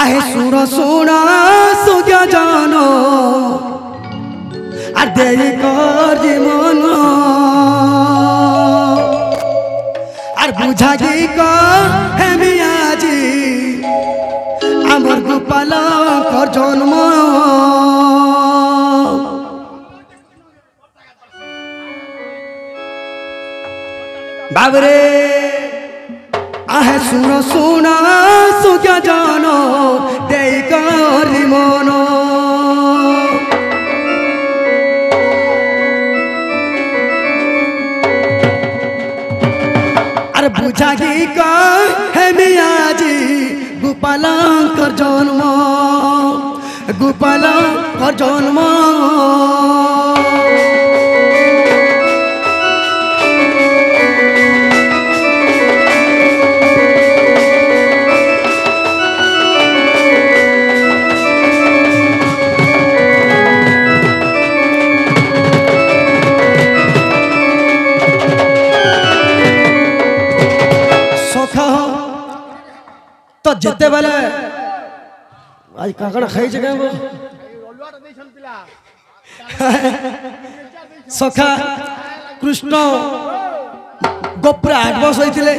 आहे सुर सुना सुज्ञा जानो আর দেরি কর জীবন আর বুঝা কি হেমি আজি আমার গোপাল কর জন্ম বাবরে আহে শুনো শুনা সুজ্ঞা জানো দেই কর মন बुझा की हेमी आजी गोपालंकर जन्म गोपालंकर जन्म तो जिते बेले आज काकड़ा खाई जगह वो सखा कृष्ण गोपुर 8 वर्ष होइतिले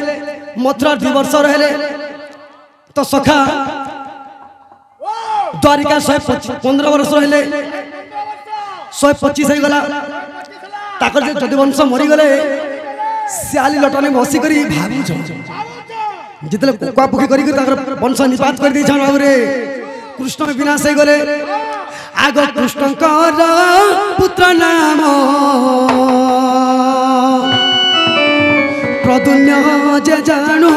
मथुरा 2 वर्ष रहले तो सखा द्वारिका 115 वर्ष रहले 125 गला ताकर जे जदुवंश मरी गले सियाली लटने बसी करी भाबु जितले कुआ पुखी करी वंश निपात कर दी बाबूरे कृष्ण विनाश हो गले आग कृष्णकर पुत्र नाम प्रद्युम्न जे जानो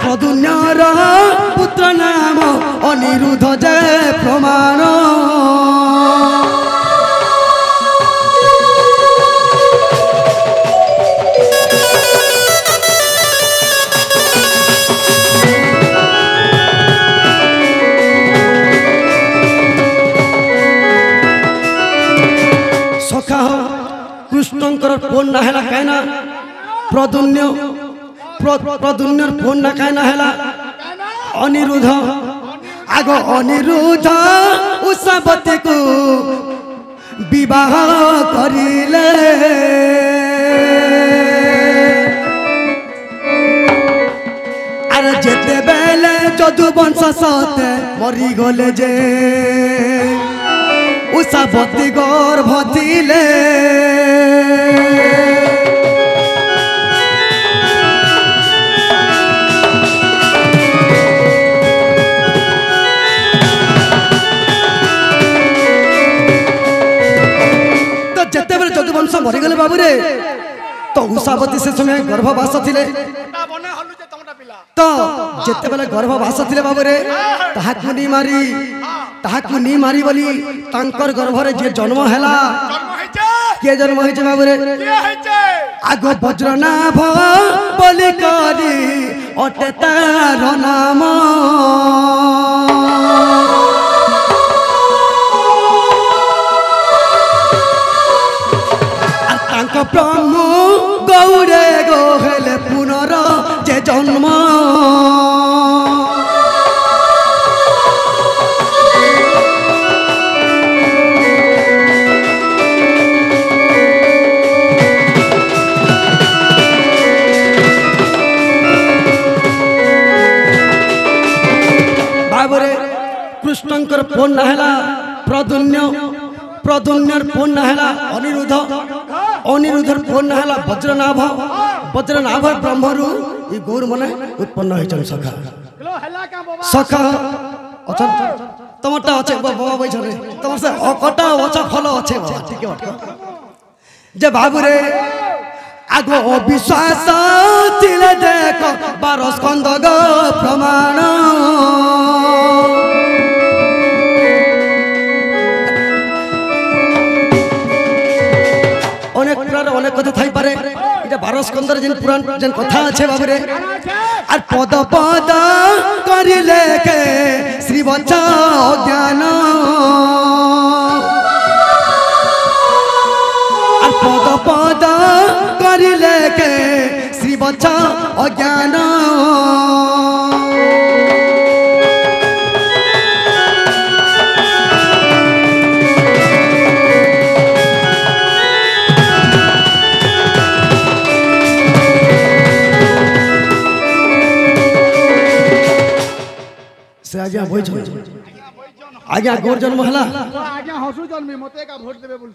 प्रद्युम्नर पुत्र नाम अनिरुद्ध जे प्रमाण कृष्णकर फोन ना है कहना प्रद्युम्न फोन ना कहना है अनिरुद्ध आग अनिरुद्ध उषावती को विवाह करिले अरे जेते बेले जदुवंश सते मरी गले जे उषावती गर्भ थिले तो जेते बेले जदुवंश मरी गले बाबूरे तो उषावती से समय गर्भवास थिले तो जेते बेले गर्भवास थिले बाबूरे ताहाकु नी मारी बोली तांकर गर्भरे जे जन्म हैला के जन्म होइছে बाबूरे आगो वज्रनाभ बोली करी अटे तार नाम तांक प्रभु गौरे गोहेले पुनर जे जन्म कृष्णकर फोन ना है प्रद्युम्न फोन ना है अनिरुद्ध फोन ना है वज्रनाभ ब्रह्मरु ये गौर मने उत्पन्न होइछन सखा सखा अच्छा तमटा अच्छे बाबा बैठे तमर से अकटा अच्छा फल अच्छे ठीक है जे बाबूरे आगो अविश्वास तिले देख 12 स्कंद प्रमाण अनेक कथा थाई पारे इटा 12 स्कंदर जिन पुराण जिन कथा আছে बाबूरे আর पद पद करिले के श्री बच्चा ज्ञान আর पद पद ବଛ ଅଜ୍ଞାନ से आज्ञा बोल आज्ञा गोर जन्म हला आज्ञा हसु जन्मी मते का भोट देबे बोल